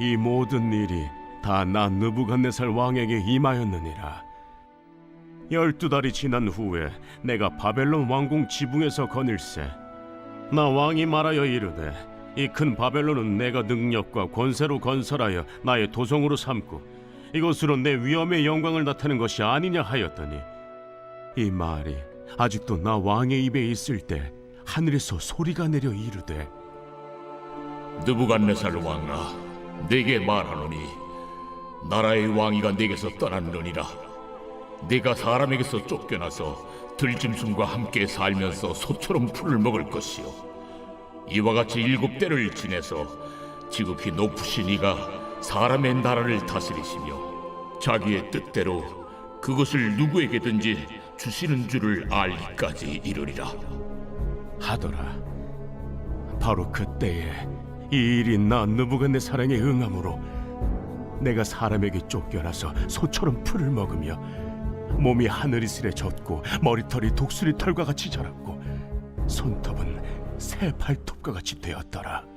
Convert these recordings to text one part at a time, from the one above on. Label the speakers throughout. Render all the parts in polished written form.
Speaker 1: 이 모든 일이 다 나 느부갓네살 왕에게 임하였느니라. 12달이 지난 후에 내가 바벨론 왕궁 지붕에서 거닐세. 나 왕이 말하여 이르되 이 큰 바벨론은 내가 능력과 권세로 건설하여 나의 도성으로 삼고 이것으로 내 위엄의 영광을 나타낸 것이 아니냐 하였더니, 이 말이 아직도 나 왕의 입에 있을 때 하늘에서 소리가 내려 이르되,
Speaker 2: 느부갓네살 왕아, 네게 말하노니 나라의 왕위가 네게서 떠났느니라. 네가 사람에게서 쫓겨나서 들짐승과 함께 살면서 소처럼 풀을 먹을 것이요, 이와 같이 7대를 지내서 지극히 높으신 이가 사람의 나라를 다스리시며 자기의 뜻대로 그것을 누구에게든지 주시는 줄을 알기까지 이르리라
Speaker 1: 하더라. 바로 그때에 이 일이 나 느부갓네살에게 응함으로 내가 사람에게 쫓겨나서 소처럼 풀을 먹으며 몸이 하늘이슬에 젖고 머리털이 독수리 털과 같이 자랐고 손톱은 새 발톱과 같이 되었더라.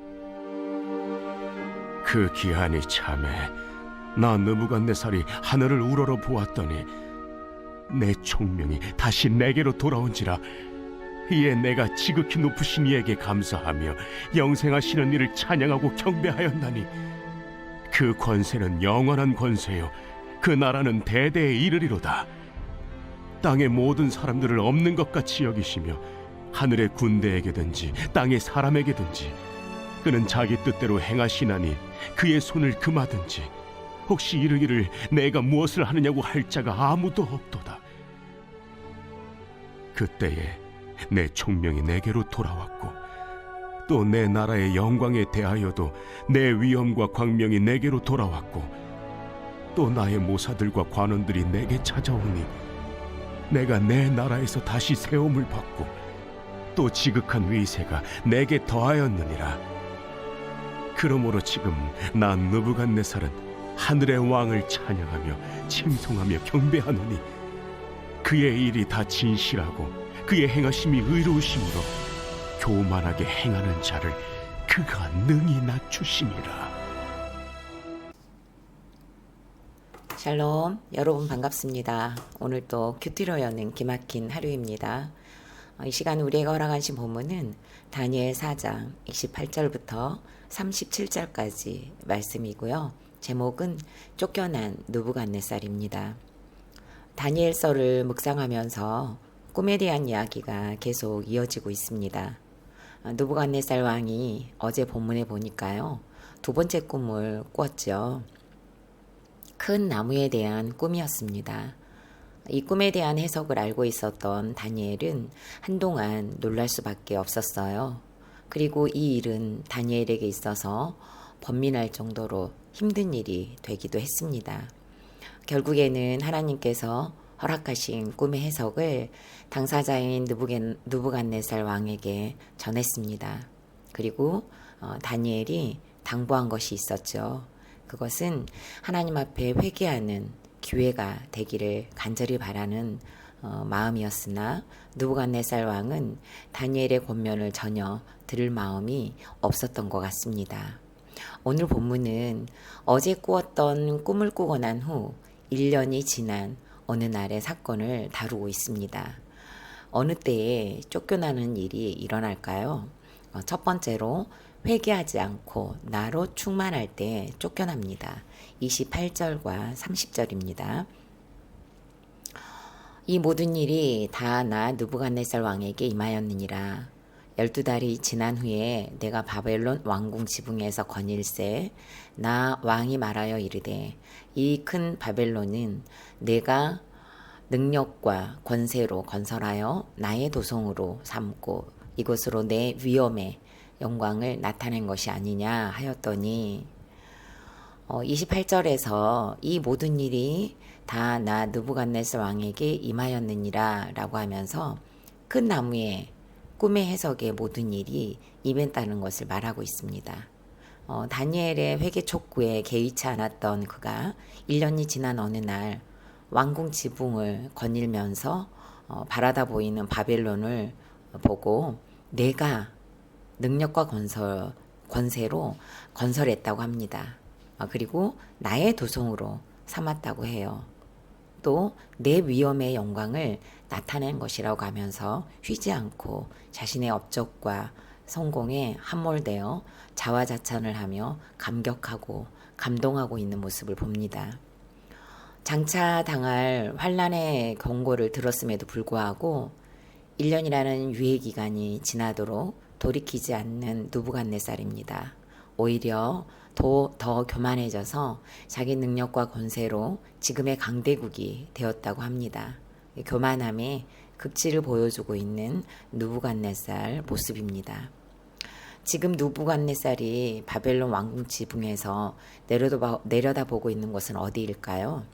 Speaker 1: 그 기한이 참에 나 느부갓네살이 하늘을 우러러 보았더니 내 총명이 다시 내게로 돌아온지라. 이에 내가 지극히 높으신 이에게 감사하며 영생하시는 이를 찬양하고 경배하였나니, 그 권세는 영원한 권세요 그 나라는 대대에 이르리로다. 땅의 모든 사람들을 없는 것 같이 여기시며 하늘의 군대에게든지 땅의 사람에게든지 그는 자기 뜻대로 행하시나니 그의 손을 금하든지 혹시 이르기를 내가 무엇을 하느냐고 할 자가 아무도 없도다. 그때에 내 총명이 내게로 돌아왔고 또 내 나라의 영광에 대하여도 내 위엄과 광명이 내게로 돌아왔고 또 나의 모사들과 관원들이 내게 찾아오니 내가 내 나라에서 다시 세움을 받고 또 지극한 위세가 내게 더하였느니라. 그러므로 지금 나 느부갓네살은 하늘의 왕을 찬양하며 칭송하며 경배하노니 그의 일이 다 진실하고 그의 행하심이 의로우심으로 교만하게 행하는 자를 그가 능히 낮추심이라.
Speaker 3: 샬롬, 여러분 반갑습니다. 오늘 또 큐티로 여는 기막힌 하루입니다. 이 시간 우리에게 허락하신 본문은 다니엘 4장 28절부터 37절까지 말씀이고요. 제목은 쫓겨난 느부갓네살입니다. 다니엘서를 묵상하면서 꿈에 대한 이야기가 계속 이어지고 있습니다. 느부갓네살 왕이 어제 본문에 보니까요, 두 번째 꿈을 꿨죠. 큰 나무에 대한 꿈이었습니다. 이 꿈에 대한 해석을 알고 있었던 다니엘은 한동안 놀랄 수밖에 없었어요. 그리고 이 일은 다니엘에게 있어서 번민할 정도로 힘든 일이 되기도 했습니다. 결국에는 하나님께서 허락하신 꿈의 해석을 당사자인 느부갓네살 왕에게 전했습니다. 그리고 다니엘이 당부한 것이 있었죠. 그것은 하나님 앞에 회개하는 기회가 되기를 간절히 바라는 마음이었으나 느부갓네살 왕은 다니엘의 권면을 전혀 들을 마음이 없었던 것 같습니다. 오늘 본문은 어제 꾸었던 꿈을 꾸고 난 후 1년이 지난 어느 날의 사건을 다루고 있습니다. 어느 때에 쫓겨나는 일이 일어날까요? 첫 번째로 회개하지 않고 나로 충만할 때 쫓겨납니다. 28절과 30절입니다. 이 모든 일이 다 나 느부갓네살 왕에게 임하였느니라. 12달이 지난 후에 내가 바벨론 왕궁 지붕에서 거닐세. 나 왕이 말하여 이르되 이 큰 바벨론은 내가 능력과 권세로 건설하여 나의 도성으로 삼고 이곳으로 내 위엄의 영광을 나타낸 것이 아니냐 하였더니, 28절에서 이 모든 일이 다 나 느부갓네살 왕에게 임하였느니라 라고 하면서 큰 나무의 꿈의 해석의 모든 일이 임했다는 것을 말하고 있습니다. 다니엘의 회개 촉구에 개의치 않았던 그가 1년이 지난 어느 날 왕궁 지붕을 거닐면서 바라다 보이는 바벨론을 보고 내가 능력과 권세로 건설했다고 합니다. 그리고 나의 도성으로 삼았다고 해요. 또 내 위엄의 영광을 나타낸 것이라고 하면서 쉬지 않고 자신의 업적과 성공에 함몰되어 자화자찬을 하며 감격하고 감동하고 있는 모습을 봅니다. 장차 당할 환란의 경고를 들었음에도 불구하고 1년이라는 유예 기간이 지나도록 돌이키지 않는 느부갓네살입니다. 오히려 더 교만해져서 자기 능력과 권세로 지금의 강대국이 되었다고 합니다. 교만함의 극치를 보여주고 있는 느부갓네살 모습입니다. 지금 느부갓네살이 바벨론 왕궁 지붕에서 내려다보고 있는 곳은 어디일까요?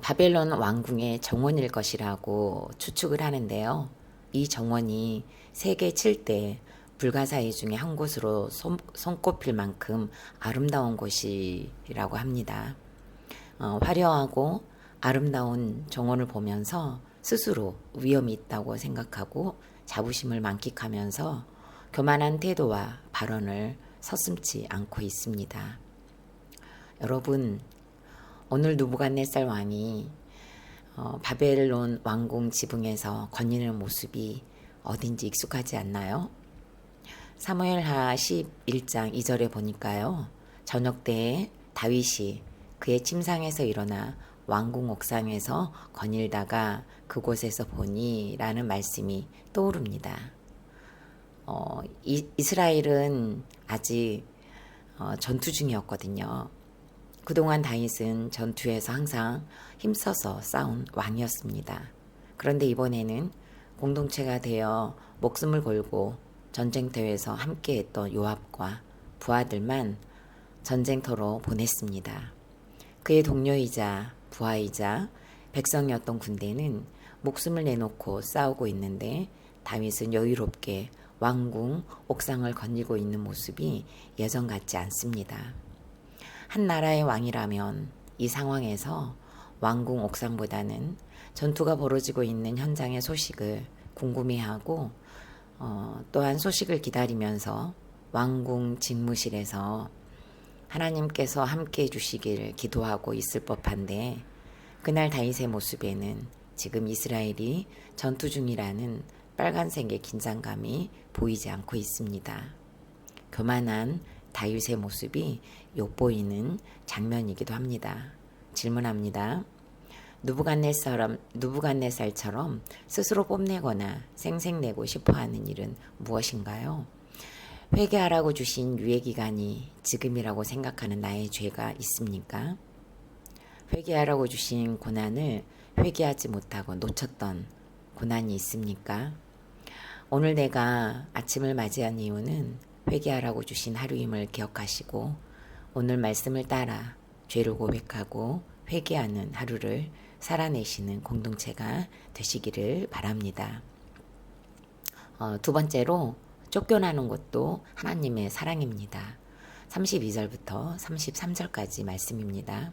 Speaker 3: 바벨론 왕궁의 정원일 것이라고 추측을 하는데요. 이 정원이 세계 7대 불가사의 중에 한 곳으로 손꼽힐 만큼 아름다운 곳이라고 합니다. 화려하고 아름다운 정원을 보면서 스스로 위험이 있다고 생각하고 자부심을 만끽하면서 교만한 태도와 발언을 서슴지 않고 있습니다. 여러분, 오늘 느부갓네살 왕이 바벨론 왕궁 지붕에서 거니는 모습이 어딘지 익숙하지 않나요? 사무엘하 11장 2절에 보니까요. 저녁 때에 다윗이 그의 침상에서 일어나 왕궁 옥상에서 거닐다가 그곳에서 보니 라는 말씀이 떠오릅니다. 이스라엘은 아직 전투 중이었거든요. 그동안 다윗은 전투에서 항상 힘써서 싸운 왕이었습니다. 그런데 이번에는 공동체가 되어 목숨을 걸고 전쟁터에서 함께했던 요압과 부하들만 전쟁터로 보냈습니다. 그의 동료이자 부하이자 백성이었던 군대는 목숨을 내놓고 싸우고 있는데 다윗은 여유롭게 왕궁 옥상을 거닐고 있는 모습이 예전 같지 않습니다. 한 나라의 왕이라면 이 상황에서 왕궁 옥상보다는 전투가 벌어지고 있는 현장의 소식을 궁금해하고 또한 소식을 기다리면서 왕궁 집무실에서 하나님께서 함께 해주시기를 기도하고 있을 법한데 그날 다윗의 모습에는 지금 이스라엘이 전투 중이라는 빨간색의 긴장감이 보이지 않고 있습니다. 교만한 다윗의 모습이 엿보이는 장면이기도 합니다. 질문합니다. 느부갓네살처럼 스스로 뽐내거나 생색내고 싶어하는 일은 무엇인가요? 회개하라고 주신 유예기간이 지금이라고 생각하는 나의 죄가 있습니까? 회개하라고 주신 고난을 회개하지 못하고 놓쳤던 고난이 있습니까? 오늘 내가 아침을 맞이한 이유는 회개하라고 주신 하루임을 기억하시고 오늘 말씀을 따라 죄를 고백하고 회개하는 하루를 살아내시는 공동체가 되시기를 바랍니다. 두 번째로 쫓겨나는 것도 하나님의 사랑입니다. 32절부터 33절까지 말씀입니다.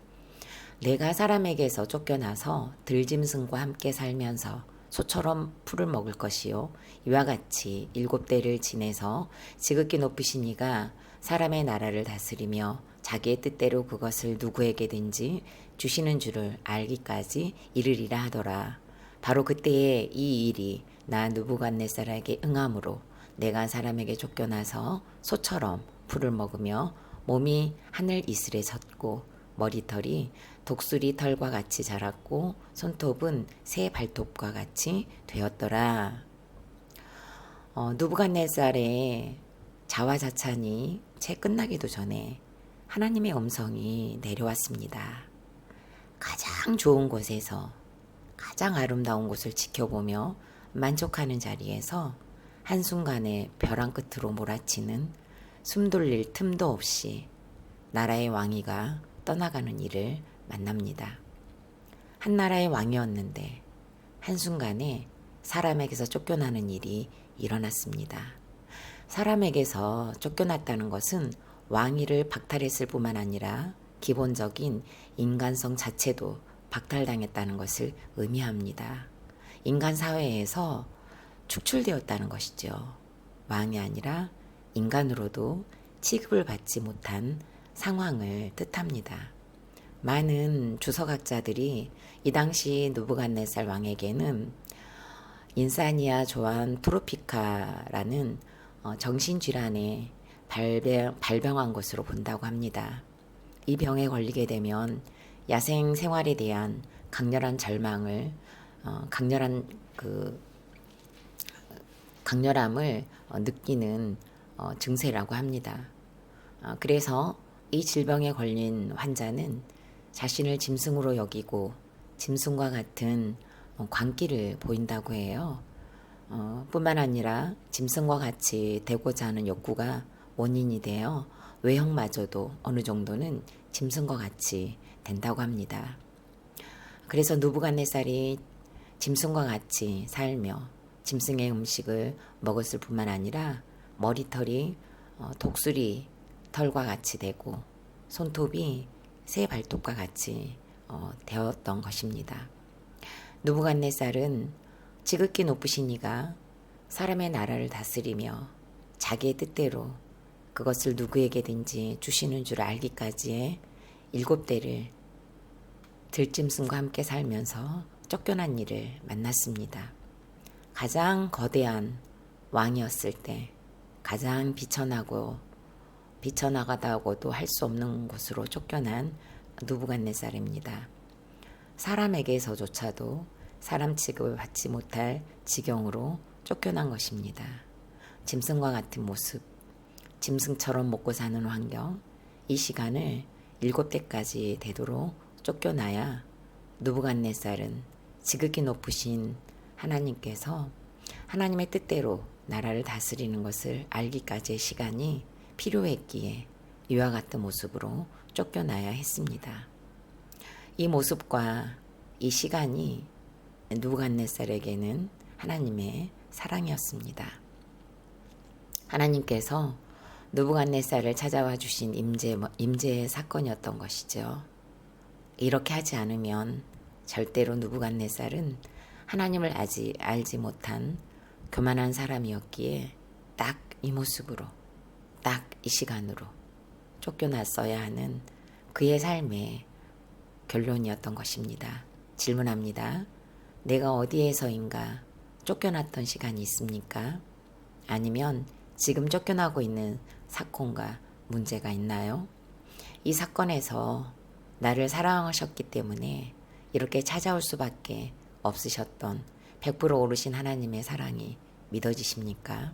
Speaker 3: 내가 사람에게서 쫓겨나서 들짐승과 함께 살면서 소처럼 풀을 먹을 것이요 이와 같이 7대를 지내서 지극히 높으신 이가 사람의 나라를 다스리며 자기의 뜻대로 그것을 누구에게든지 주시는 줄을 알기까지 이르리라 하더라. 바로 그때에 이 일이 나 느부갓네살에게 응함으로 내가 사람에게 쫓겨나서 소처럼 풀을 먹으며 몸이 하늘 이슬에 젖고 머리털이 독수리 털과 같이 자랐고 손톱은 새 발톱과 같이 되었더라. 느부갓네살의 자화자찬이 채 끝나기도 전에 하나님의 음성이 내려왔습니다. 가장 좋은 곳에서 가장 아름다운 곳을 지켜보며 만족하는 자리에서 한순간에 벼랑 끝으로 몰아치는 숨 돌릴 틈도 없이 나라의 왕위가 떠나가는 일을 만납니다. 한 나라의 왕이었는데 한순간에 사람에게서 쫓겨나는 일이 일어났습니다. 사람에게서 쫓겨났다는 것은 왕위를 박탈했을 뿐만 아니라 기본적인 인간성 자체도 박탈당했다는 것을 의미합니다. 인간 사회에서 축출되었다는 것이죠. 왕이 아니라 인간으로도 취급을 받지 못한 상황을 뜻합니다. 많은 주석학자들이 이 당시 느부갓네살 왕에게는 인사니아 조안 트로피카라는 정신질환에 발병한 것으로 본다고 합니다. 이 병에 걸리게 되면 야생 생활에 대한 강렬한 절망을 강렬함을 느끼는 증세라고 합니다. 그래서 이 질병에 걸린 환자는 자신을 짐승으로 여기고 짐승과 같은 광기를 보인다고 해요. 뿐만 아니라 짐승과 같이 되고자 하는 욕구가 원인이 되어 외형마저도 어느 정도는 짐승과 같이 된다고 합니다. 그래서 느부갓네살이 짐승과 같이 살며 짐승의 음식을 먹었을 뿐만 아니라 머리털이 독수리 털과 같이 되고 손톱이 새 발톱과 같이 되었던 것입니다. 느부갓네살은 지극히 높으신 이가 사람의 나라를 다스리며 자기의 뜻대로 그것을 누구에게든지 주시는 줄 알기까지의 7대를 들짐승과 함께 살면서 쫓겨난 이를 만났습니다. 가장 거대한 왕이었을 때 가장 비쳐나가다고도 할 수 없는 곳으로 쫓겨난 느부갓네살입니다. 사람에게서조차도 사람 취급을 받지 못할 지경으로 쫓겨난 것입니다. 짐승과 같은 모습, 짐승처럼 먹고 사는 환경, 이 시간을 7대까지 되도록 쫓겨나야 느부갓네살은 지극히 높으신 하나님께서 하나님의 뜻대로 나라를 다스리는 것을 알기까지의 시간이 필요했기에 이와 같은 모습으로 쫓겨나야 했습니다. 이 모습과 이 시간이 느부갓네살에게는 하나님의 사랑이었습니다. 하나님께서 느부갓네살을 찾아와 주신 임재의 사건이었던 것이죠. 이렇게 하지 않으면 절대로 느부갓네살은 하나님을 아직 알지 못한 교만한 사람이었기에 딱 이 모습으로 딱 이 시간으로 쫓겨났어야 하는 그의 삶의 결론이었던 것입니다. 질문합니다. 내가 어디에서인가 쫓겨났던 시간이 있습니까? 아니면 지금 쫓겨나고 있는 사건과 문제가 있나요? 이 사건에서 나를 사랑하셨기 때문에 이렇게 찾아올 수밖에 없으셨던 100% 오르신 하나님의 사랑이 믿어지십니까?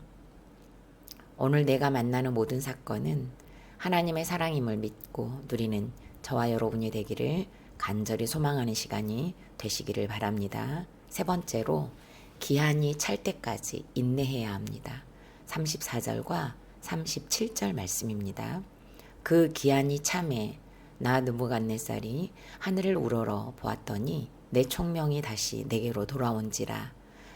Speaker 3: 오늘 내가 만나는 모든 사건은 하나님의 사랑임을 믿고 누리는 저와 여러분이 되기를 간절히 소망하는 시간이 되시기를 바랍니다. 세 번째로 기한이 찰 때까지 인내해야 합니다. 34절과 37절 말씀입니다. 그 기한이 참에 나 느부갓네살이 하늘을 우러러 보았더니 내 총명이 다시 내게로 돌아온지라.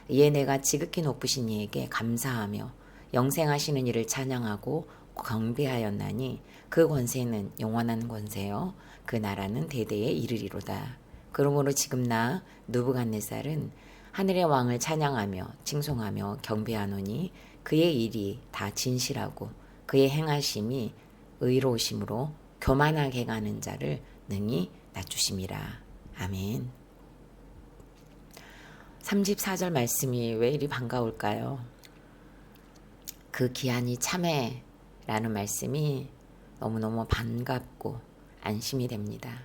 Speaker 3: 이에 내가 지극히 높으신 이에게 감사하며 영생하시는 이를 찬양하고 경배하였나니 그 권세는 영원한 권세요 그 나라는 대대에 이르리로다. 그러므로 지금 나 느부갓네살은 하늘의 왕을 찬양하며 칭송하며 경배하노니 그의 일이 다 진실하고 그의 행하심이 의로우심으로 교만하게 가는 자를 능히 낮추심이라. 아멘. 34절 말씀이 왜 이리 반가울까요? 그 기한이 참해 라는 말씀이 너무너무 반갑고 안심이 됩니다.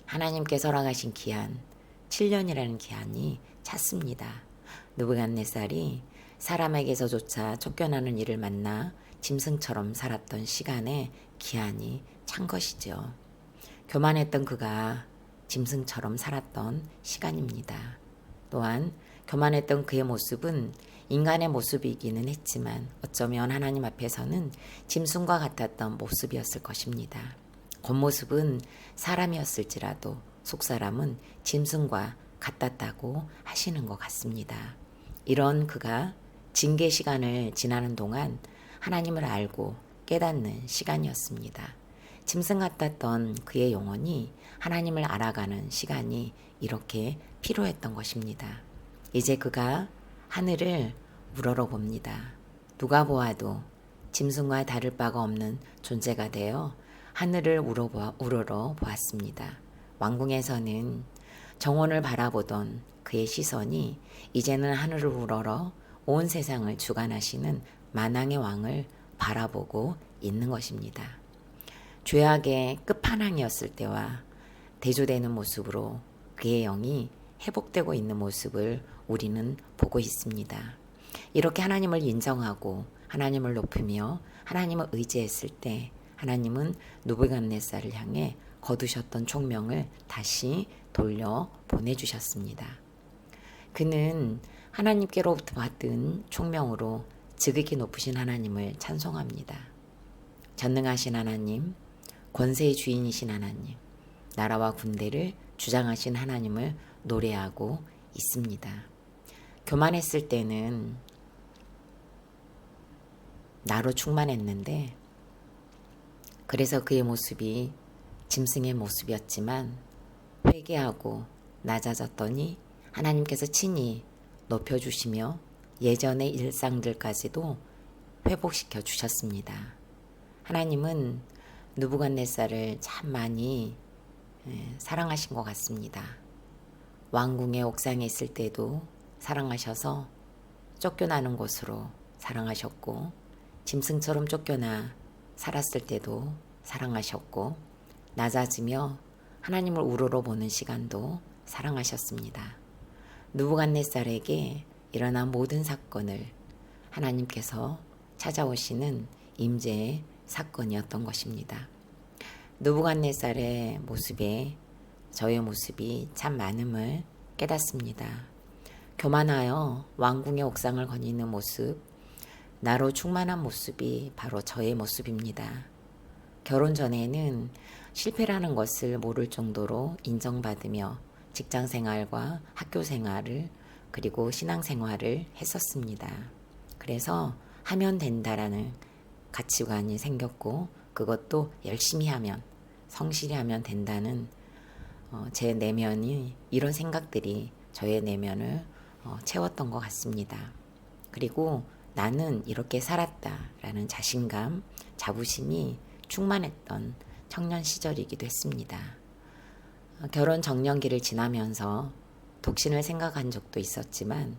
Speaker 3: 하나님께서 허락하신 기한, 7년이라는 기한이 찼습니다. 느부갓네살이 사람에게서조차 쫓겨나는 일을 만나 짐승처럼 살았던 시간에 기한이 찬 것이죠. 교만했던 그가 짐승처럼 살았던 시간입니다. 또한 교만했던 그의 모습은 인간의 모습이기는 했지만 어쩌면 하나님 앞에서는 짐승과 같았던 모습이었을 것입니다. 겉모습은 사람이었을지라도 속사람은 짐승과 같았다고 하시는 것 같습니다. 이런 그가 징계 시간을 지나는 동안 하나님을 알고 깨닫는 시간이었습니다. 짐승 같았던 그의 영혼이 하나님을 알아가는 시간이 이렇게 필요했던 것입니다. 이제 그가 하늘을 우러러 봅니다. 누가 보아도 짐승과 다를 바가 없는 존재가 되어 하늘을 우러러 보았습니다. 왕궁에서는 정원을 바라보던 그의 시선이 이제는 하늘을 우러러 온 세상을 주관하시는 만왕의 왕을 바라보고 있는 것입니다. 죄악의 끝판왕이었을 때와 대조되는 모습으로 그의 영이 회복되고 있는 모습을 우리는 보고 있습니다. 이렇게 하나님을 인정하고 하나님을 높이며 하나님을 의지했을 때 하나님은 느부갓네살을 향해 거두셨던 총명을 다시 돌려 보내주셨습니다. 그는 하나님께로부터 받은 총명으로 지극히 높으신 하나님을 찬송합니다. 전능하신 하나님, 권세의 주인이신 하나님, 나라와 군대를 주장하신 하나님을 노래하고 있습니다. 교만했을 때는 나로 충만했는데 그래서 그의 모습이 짐승의 모습이었지만 회개하고 낮아졌더니 하나님께서 친히 높여주시며 예전의 일상들까지도 회복시켜 주셨습니다. 하나님은 느부갓네살을 참 많이 사랑하신 것 같습니다. 왕궁의 옥상에 있을 때도 사랑하셔서 쫓겨나는 곳으로 사랑하셨고 짐승처럼 쫓겨나 살았을 때도 사랑하셨고 낮아지며 하나님을 우러러 보는 시간도 사랑하셨습니다. 느부갓네살에게 일어난 모든 사건을 하나님께서 찾아오시는 임재의 사건이었던 것입니다. 느부갓네살의 모습에 저의 모습이 참 많음을 깨닫습니다. 교만하여 왕궁의 옥상을 거니는 모습, 나로 충만한 모습이 바로 저의 모습입니다. 결혼 전에는 실패라는 것을 모를 정도로 인정받으며 직장 생활과 학교 생활을 그리고 신앙 생활을 했었습니다. 그래서 하면 된다라는 가치관이 생겼고 그것도 열심히 하면 성실히 하면 된다는 제 내면이 이런 생각들이 저의 내면을 채웠던 것 같습니다. 그리고 나는 이렇게 살았다라는 자신감, 자부심이 충만했던 청년 시절이기도 했습니다. 결혼 정년기를 지나면서 독신을 생각한 적도 있었지만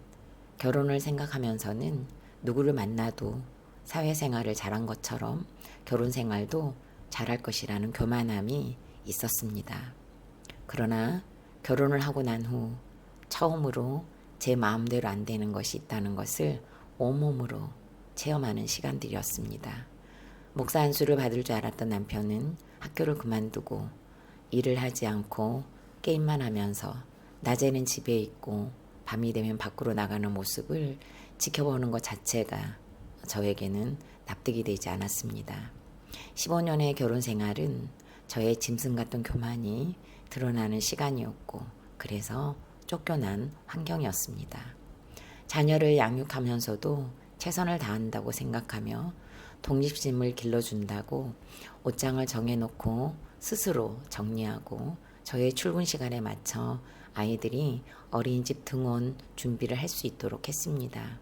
Speaker 3: 결혼을 생각하면서는 누구를 만나도 사회생활을 잘한 것처럼 결혼생활도 잘할 것이라는 교만함이 있었습니다. 그러나 결혼을 하고 난 후 처음으로 제 마음대로 안 되는 것이 있다는 것을 온몸으로 체험하는 시간들이었습니다. 목사 안수를 받을 줄 알았던 남편은 학교를 그만두고 일을 하지 않고 게임만 하면서 낮에는 집에 있고 밤이 되면 밖으로 나가는 모습을 지켜보는 것 자체가 저에게는 납득이 되지 않았습니다. 15년의 결혼 생활은 저의 짐승 같은 교만이 드러나는 시간이었고 그래서 쫓겨난 환경이었습니다. 자녀를 양육하면서도 최선을 다한다고 생각하며 독립심을 길러준다고 옷장을 정해놓고 스스로 정리하고 저의 출근 시간에 맞춰 아이들이 어린이집 등원 준비를 할 수 있도록 했습니다.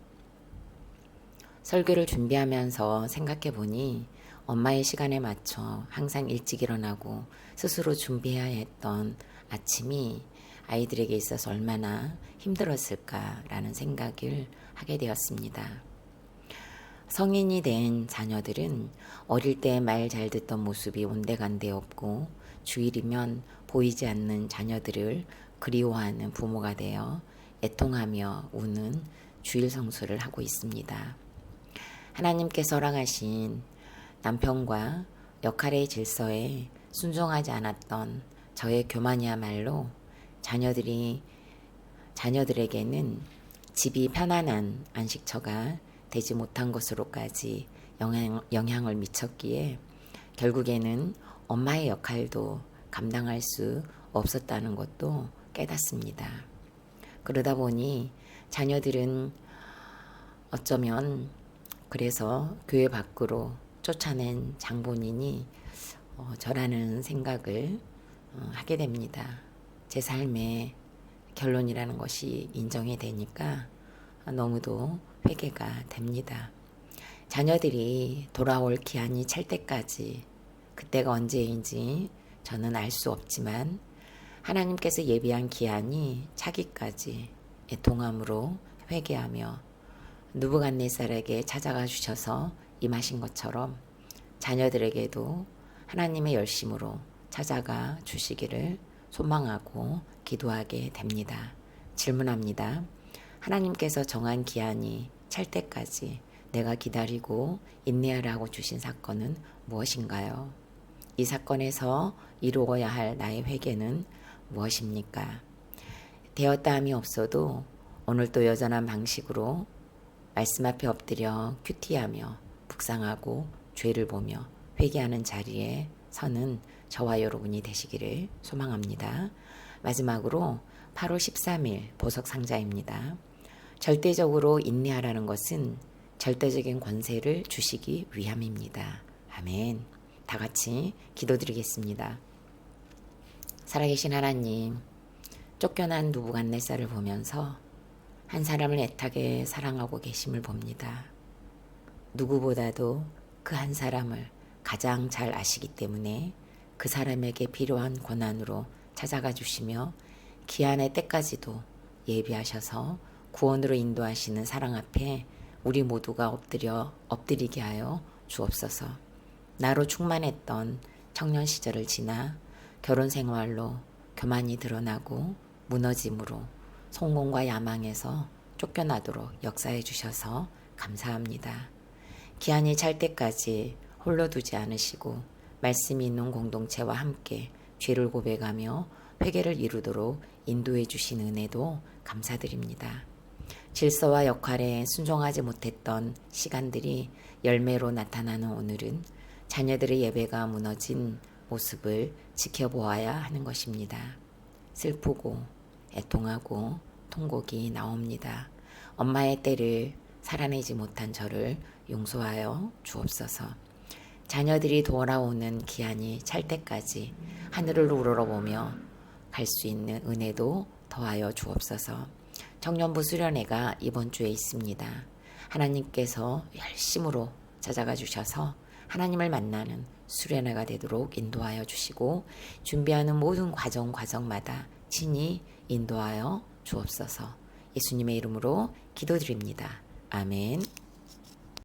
Speaker 3: 설교를 준비하면서 생각해 보니 엄마의 시간에 맞춰 항상 일찍 일어나고 스스로 준비해야 했던 아침이 아이들에게 있어서 얼마나 힘들었을까라는 생각을 하게 되었습니다. 성인이 된 자녀들은 어릴 때 말 잘 듣던 모습이 온데간데 없고 주일이면 보이지 않는 자녀들을 그리워하는 부모가 되어 애통하며 우는 주일 성수를 하고 있습니다. 하나님께서 허락하신 남편과 역할의 질서에 순종하지 않았던 저의 교만이야말로 자녀들에게는 집이 편안한 안식처가 되지 못한 것으로까지 영향을 미쳤기에 결국에는 엄마의 역할도 감당할 수 없었다는 것도 깨닫습니다. 그러다 보니 자녀들은 어쩌면 그래서 교회 밖으로 쫓아낸 장본인이 저라는 생각을 하게 됩니다. 제 삶의 결론이라는 것이 인정이 되니까 너무도 회개가 됩니다. 자녀들이 돌아올 기한이 찰 때까지 그때가 언제인지 저는 알 수 없지만 하나님께서 예비한 기한이 차기까지 애통함으로 회개하며 느부갓네살에게 찾아가 주셔서 임하신 것처럼 자녀들에게도 하나님의 열심으로 찾아가 주시기를 소망하고 기도하게 됩니다. 질문합니다. 하나님께서 정한 기한이 찰 때까지 내가 기다리고 인내하라고 주신 사건은 무엇인가요? 이 사건에서 이루어야 할 나의 회개는 무엇입니까? 되었다 함이 없어도 오늘도 여전한 방식으로 말씀 앞에 엎드려 큐티하며 묵상하고 죄를 보며 회개하는 자리에 서는 저와 여러분이 되시기를 소망합니다. 마지막으로 8월 13일 보석 상자입니다. 절대적으로 인내하라는 것은 절대적인 권세를 주시기 위함입니다. 아멘. 다 같이 기도드리겠습니다. 살아계신 하나님, 쫓겨난 느부갓네살을 보면서 한 사람을 애타게 사랑하고 계심을 봅니다. 누구보다도 그 한 사람을 가장 잘 아시기 때문에 그 사람에게 필요한 고난으로 찾아가 주시며 기한의 때까지도 예비하셔서 구원으로 인도하시는 사랑 앞에 우리 모두가 엎드리게 하여 주옵소서. 나로 충만했던 청년 시절을 지나 결혼 생활로 교만이 드러나고 무너짐으로 성공과 야망에서 쫓겨나도록 역사해 주셔서 감사합니다. 기한이 찰 때까지 홀로 두지 않으시고 말씀이 있는 공동체와 함께 죄를 고백하며 회개를 이루도록 인도해 주신 은혜도 감사드립니다. 질서와 역할에 순종하지 못했던 시간들이 열매로 나타나는 오늘은 자녀들의 예배가 무너진 모습을 지켜보아야 하는 것입니다. 슬프고 애통하고 통곡이 나옵니다. 엄마의 때를 살아내지 못한 저를 용서하여 주옵소서. 자녀들이 돌아오는 기한이 찰 때까지 하늘을 우러러보며 갈 수 있는 은혜도 더하여 주옵소서. 청년부 수련회가 이번 주에 있습니다. 하나님께서 열심으로 찾아가 주셔서 하나님을 만나는 수련회가 되도록 인도하여 주시고 준비하는 모든 과정마다 친히 인도하여 주옵소서. 예수님의 이름으로 기도드립니다. 아멘.